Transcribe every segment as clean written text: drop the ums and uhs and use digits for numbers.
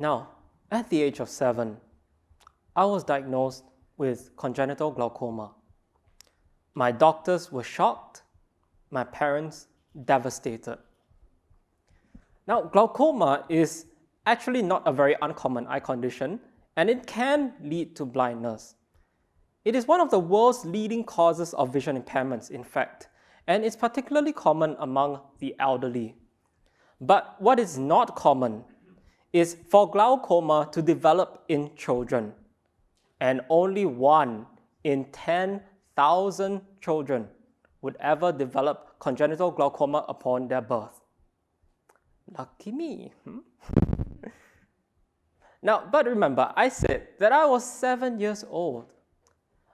Now, at the age of 7, I was diagnosed with congenital glaucoma. My doctors were shocked, my parents devastated. Now, glaucoma is actually not a very uncommon eye condition, and it can lead to blindness. It is one of the world's leading causes of vision impairments, in fact, and it's particularly common among the elderly. But what is not common is for glaucoma to develop in children, and only 1 in 10,000 children would ever develop congenital glaucoma upon their birth. Lucky me. Now, but remember, I said that I was 7 years old.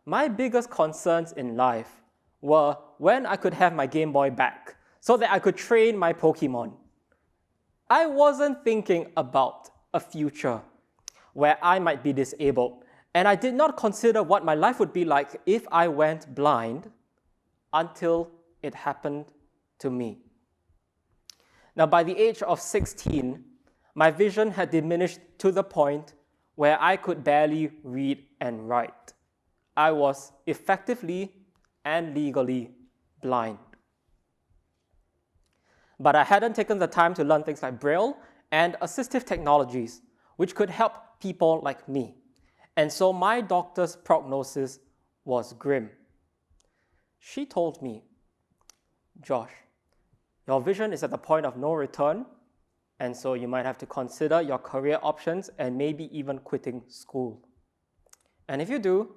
My biggest concerns in life were when I could have my Game Boy back so that I could train my Pokemon. I wasn't thinking about a future where I might be disabled, and I did not consider what my life would be like if I went blind until it happened to me. Now, by the age of 16, my vision had diminished to the point where I could barely read and write. I was effectively and legally blind. But I hadn't taken the time to learn things like Braille and assistive technologies, which could help people like me. And so my doctor's prognosis was grim. She told me, "Josh, your vision is at the point of no return, and so you might have to consider your career options and maybe even quitting school. And if you do,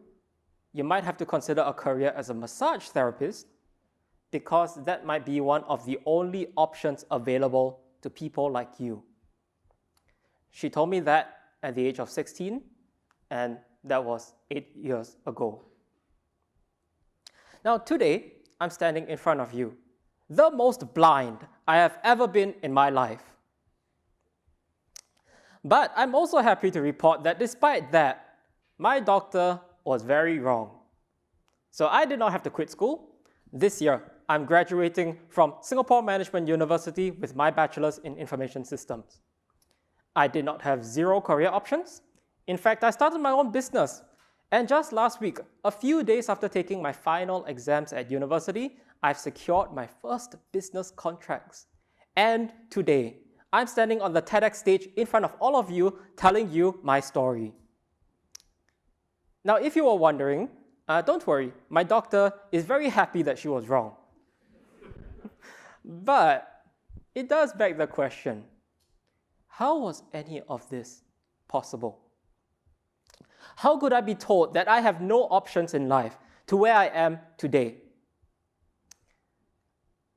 you might have to consider a career as a massage therapist, because that might be one of the only options available to people like you." She told me that at the age of 16, and that was 8 years ago. Now today, I'm standing in front of you, the most blind I have ever been in my life. But I'm also happy to report that despite that, my doctor was very wrong. So I did not have to quit school. This year, I'm graduating from Singapore Management University with my bachelor's in information systems. I did not have 0 career options. In fact, I started my own business. And just last week, a few days after taking my final exams at university, I've secured my first business contracts. And today, I'm standing on the TEDx stage in front of all of you, telling you my story. Now, if you were wondering, don't worry, my doctor is very happy that she was wrong. But it does beg the question, how was any of this possible? How could I be told that I have no options in life to where I am today?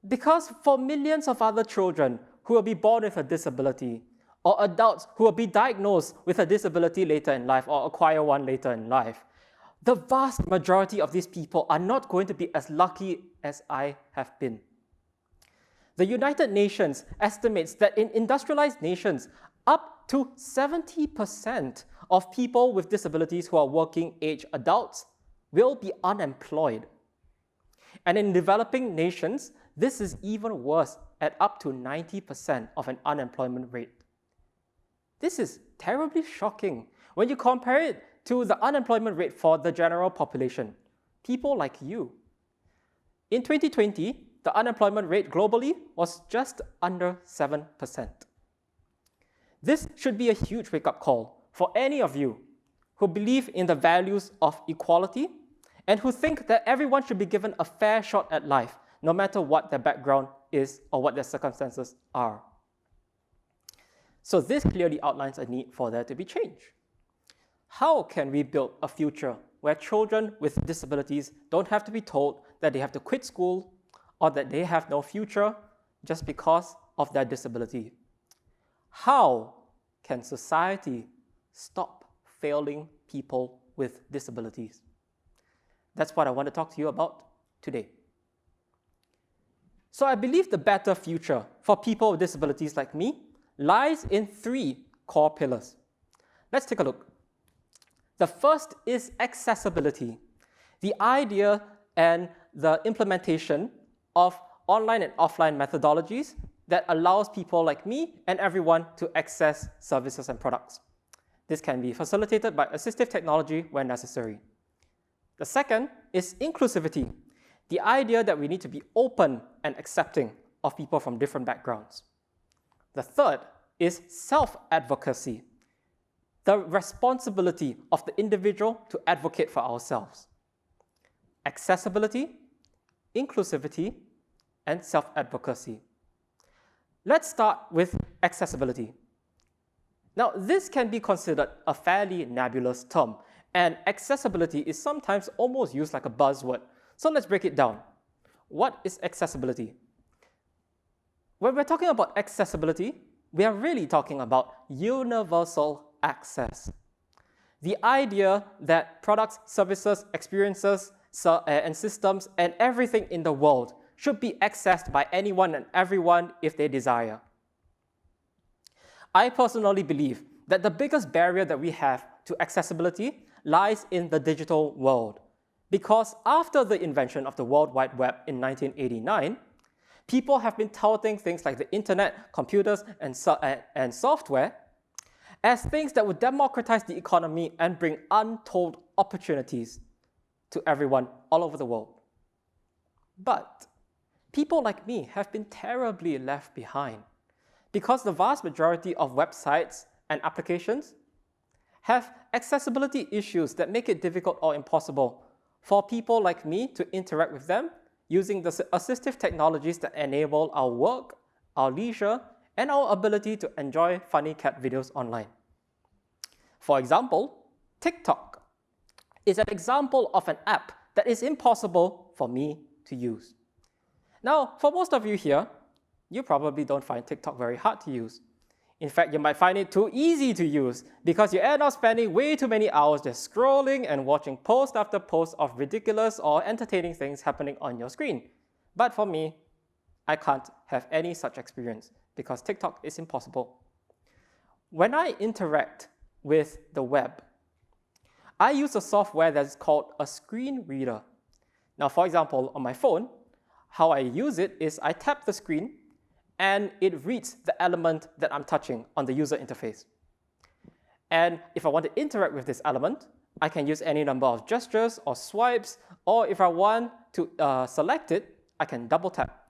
Because for millions of other children who will be born with a disability, or adults who will be diagnosed with a disability later in life or acquire one later in life, the vast majority of these people are not going to be as lucky as I have been. The United Nations estimates that in industrialized nations, up to 70% of people with disabilities who are working-age adults will be unemployed. And in developing nations, this is even worse at up to 90% of an unemployment rate. This is terribly shocking when you compare it to the unemployment rate for the general population, people like you. In 2020, the unemployment rate globally was just under 7%. This should be a huge wake-up call for any of you who believe in the values of equality and who think that everyone should be given a fair shot at life, no matter what their background is or what their circumstances are. So this clearly outlines a need for there to be change. How can we build a future where children with disabilities don't have to be told that they have to quit school or that they have no future just because of their disability? How can society stop failing people with disabilities? That's what I want to talk to you about today. So I believe the better future for people with disabilities like me lies in 3 core pillars. Let's take a look. The first is accessibility, the idea and the implementation of online and offline methodologies that allows people like me and everyone to access services and products. This can be facilitated by assistive technology when necessary. The second is inclusivity, the idea that we need to be open and accepting of people from different backgrounds. The third is self-advocacy, the responsibility of the individual to advocate for ourselves. Accessibility, inclusivity, and self-advocacy. Let's start with accessibility. Now, this can be considered a fairly nebulous term, and accessibility is sometimes almost used like a buzzword. So let's break it down. What is accessibility? When we're talking about accessibility, we are really talking about universal access. The idea that products, services, experiences, and systems, and everything in the world should be accessed by anyone and everyone if they desire. I personally believe that the biggest barrier that we have to accessibility lies in the digital world. Because after the invention of the World Wide Web in 1989, people have been touting things like the internet, computers, and software as things that would democratize the economy and bring untold opportunities to everyone all over the world. But people like me have been terribly left behind because the vast majority of websites and applications have accessibility issues that make it difficult or impossible for people like me to interact with them using the assistive technologies that enable our work, our leisure, and our ability to enjoy funny cat videos online. For example, TikTok is an example of an app that is impossible for me to use. Now, for most of you here, you probably don't find TikTok very hard to use. In fact, you might find it too easy to use because you end up spending way too many hours just scrolling and watching post after post of ridiculous or entertaining things happening on your screen. But for me, I can't have any such experience because TikTok is impossible. When I interact with the web, I use a software that's called a screen reader. Now, for example, on my phone, how I use it is I tap the screen and it reads the element that I'm touching on the user interface. And if I want to interact with this element, I can use any number of gestures or swipes, or if I want to select it, I can double tap.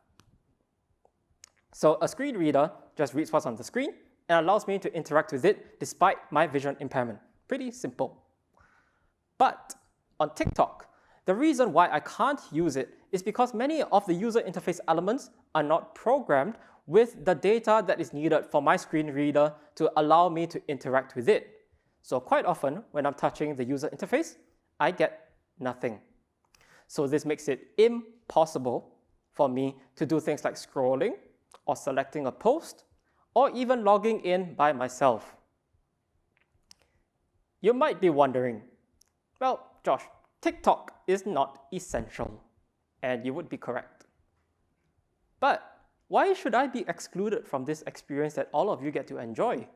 So a screen reader just reads what's on the screen and allows me to interact with it despite my vision impairment. Pretty simple. But on TikTok, the reason why I can't use it is because many of the user interface elements are not programmed with the data that is needed for my screen reader to allow me to interact with it. So quite often, when I'm touching the user interface, I get nothing. So this makes it impossible for me to do things like scrolling or selecting a post or even logging in by myself. You might be wondering, well, Josh, TikTok is not essential, and you would be correct. But why should I be excluded from this experience that all of you get to enjoy?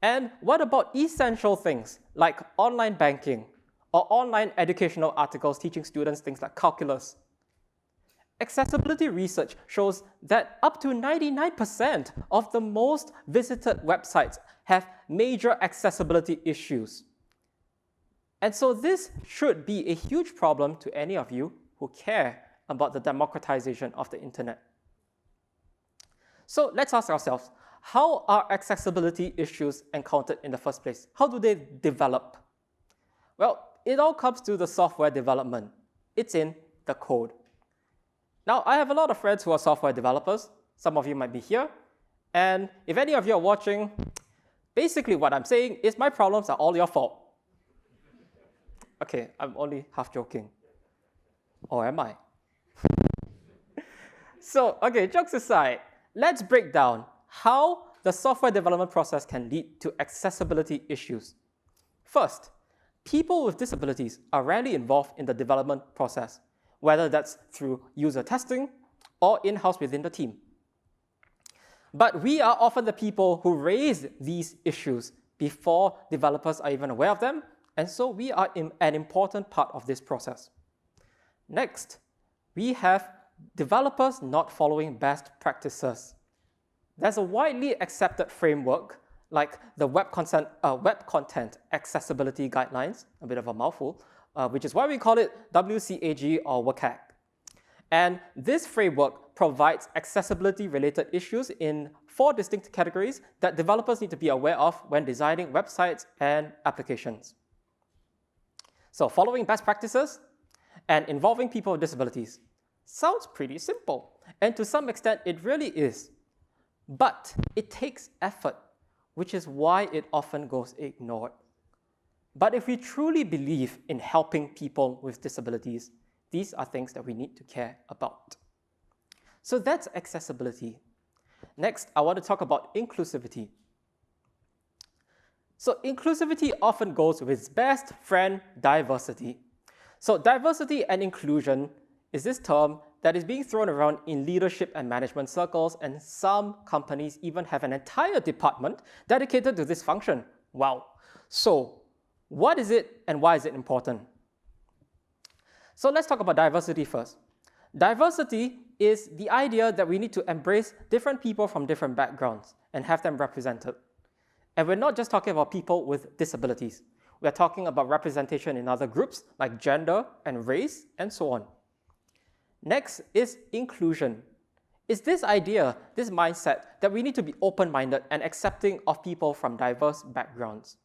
And what about essential things like online banking or online educational articles teaching students things like calculus? Accessibility research shows that up to 99% of the most visited websites have major accessibility issues. And so this should be a huge problem to any of you who care about the democratization of the internet. So let's ask ourselves, how are accessibility issues encountered in the first place? How do they develop? Well, it all comes to the software development. It's in the code. Now, I have a lot of friends who are software developers. Some of you might be here. And if any of you are watching, basically what I'm saying is my problems are all your fault. Okay, I'm only half joking. Or am I? So, okay, jokes aside, let's break down how the software development process can lead to accessibility issues. First, people with disabilities are rarely involved in the development process, whether that's through user testing or in-house within the team. But we are often the people who raise these issues before developers are even aware of them, and so we are an important part of this process. Next, we have developers not following best practices. There's a widely accepted framework like the web content accessibility guidelines, a bit of a mouthful, which is why we call it WCAG or WCAG. And this framework provides accessibility-related issues in 4 distinct categories that developers need to be aware of when designing websites and applications. So following best practices and involving people with disabilities sounds pretty simple, and to some extent it really is. But it takes effort, which is why it often goes ignored. But if we truly believe in helping people with disabilities, these are things that we need to care about. So that's accessibility. Next, I want to talk about inclusivity. So inclusivity often goes with its best friend, diversity. So diversity and inclusion is this term that is being thrown around in leadership and management circles, and some companies even have an entire department dedicated to this function. Wow. So what is it and why is it important? So let's talk about diversity first. Diversity is the idea that we need to embrace different people from different backgrounds and have them represented. And we're not just talking about people with disabilities. We're talking about representation in other groups like gender and race and so on. Next is inclusion. It's this idea, this mindset that we need to be open-minded and accepting of people from diverse backgrounds.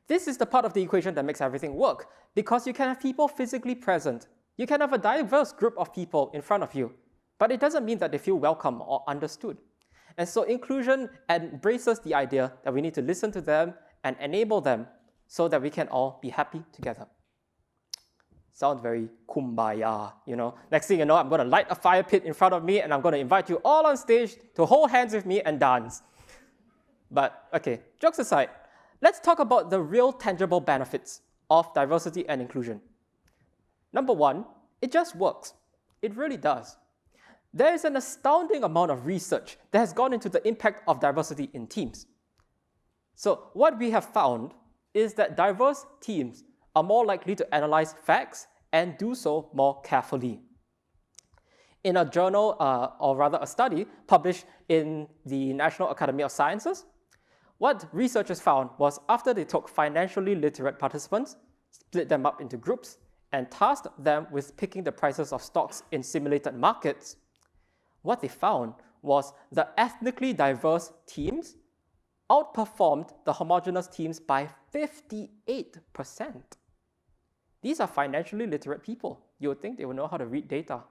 This is the part of the equation that makes everything work, because you can have people physically present. You can have a diverse group of people in front of you, but it doesn't mean that they feel welcome or understood. And so inclusion embraces the idea that we need to listen to them and enable them so that we can all be happy together. Sounds very kumbaya, you know. Next thing you know, I'm going to light a fire pit in front of me and I'm going to invite you all on stage to hold hands with me and dance. But okay, jokes aside, let's talk about the real tangible benefits of diversity and inclusion. Number one, it just works. It really does. There is an astounding amount of research that has gone into the impact of diversity in teams. So what we have found is that diverse teams are more likely to analyze facts and do so more carefully. In a journal, or rather a study published in the National Academy of Sciences, what researchers found was after they took financially literate participants, split them up into groups, and tasked them with picking the prices of stocks in simulated markets, what they found was the ethnically diverse teams outperformed the homogeneous teams by 58%. These are financially literate people. You would think they would know how to read data.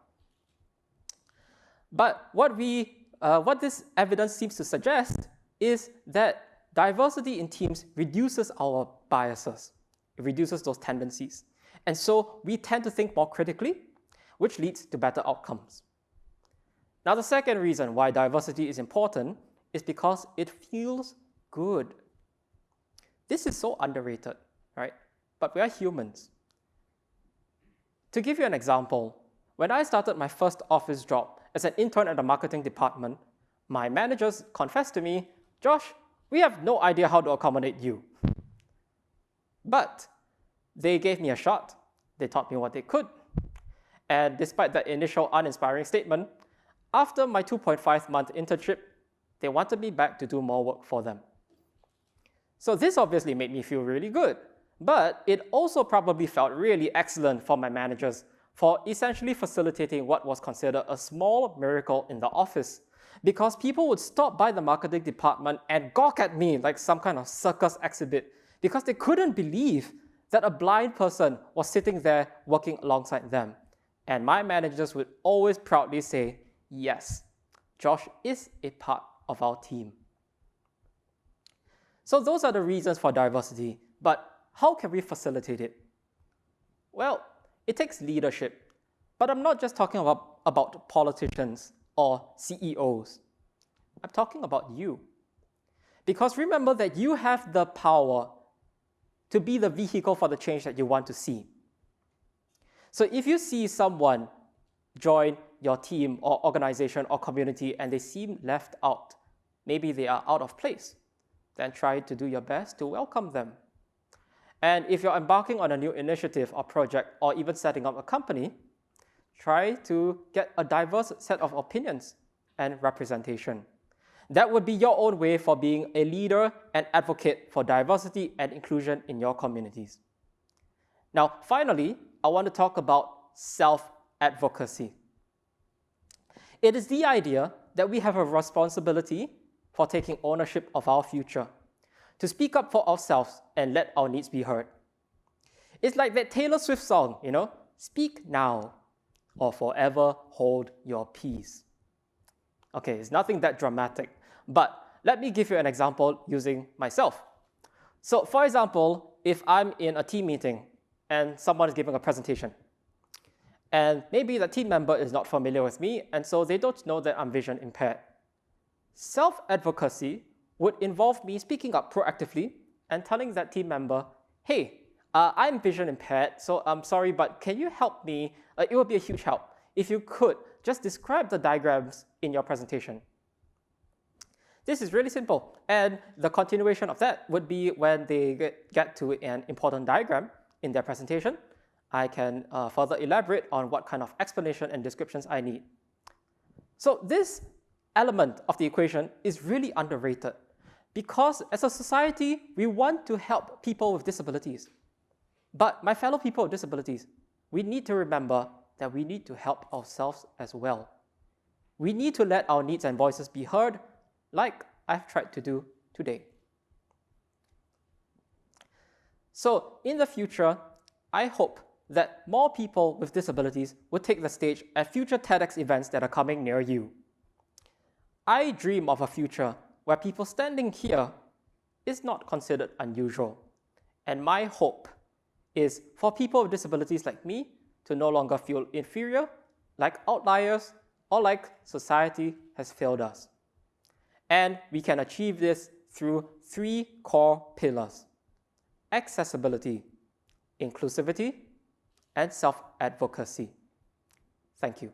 But what this evidence seems to suggest is that diversity in teams reduces our biases. It reduces those tendencies. And so we tend to think more critically, which leads to better outcomes. Now, the second reason why diversity is important is because it feels good. This is so underrated, right? But we are humans. To give you an example, when I started my first office job as an intern at the marketing department, my managers confessed to me, "Josh, we have no idea how to accommodate you." But they gave me a shot. They taught me what they could. And despite that initial uninspiring statement, after my 2.5-month internship, they wanted me back to do more work for them. So this obviously made me feel really good, but it also probably felt really excellent for my managers for essentially facilitating what was considered a small miracle in the office, because people would stop by the marketing department and gawk at me like some kind of circus exhibit because they couldn't believe that a blind person was sitting there working alongside them. And my managers would always proudly say, "Yes, Josh is a part of our team." So those are the reasons for diversity, but how can we facilitate it? Well, it takes leadership, but I'm not just talking about politicians or CEOs. I'm talking about you. Because remember that you have the power to be the vehicle for the change that you want to see. So if you see someone join your team or organization or community and they seem left out, maybe they are out of place, then try to do your best to welcome them. And if you're embarking on a new initiative or project or even setting up a company, try to get a diverse set of opinions and representation. That would be your own way for being a leader and advocate for diversity and inclusion in your communities. Now, finally, I want to talk about self-advocacy. It is the idea that we have a responsibility for taking ownership of our future, to speak up for ourselves and let our needs be heard. It's like that Taylor Swift song, you know, speak now or forever hold your peace. Okay, it's nothing that dramatic, but let me give you an example using myself. So for example, if I'm in a team meeting and someone is giving a presentation, and maybe the team member is not familiar with me, and so they don't know that I'm vision impaired. Self-advocacy would involve me speaking up proactively and telling that team member, hey, I'm vision impaired, so I'm sorry, but can you help me? It would be a huge help if you could just describe the diagrams in your presentation. This is really simple, and the continuation of that would be when they get to an important diagram in their presentation, I can further elaborate on what kind of explanation and descriptions I need. So this element of the equation is really underrated because as a society, we want to help people with disabilities. But my fellow people with disabilities, we need to remember that we need to help ourselves as well. We need to let our needs and voices be heard like I've tried to do today. So in the future, I hope that more people with disabilities will take the stage at future TEDx events that are coming near you. I dream of a future where people standing here is not considered unusual. And my hope is for people with disabilities like me to no longer feel inferior, like outliers, or like society has failed us. And we can achieve this through 3 core pillars: accessibility, inclusivity, and self-advocacy. Thank you.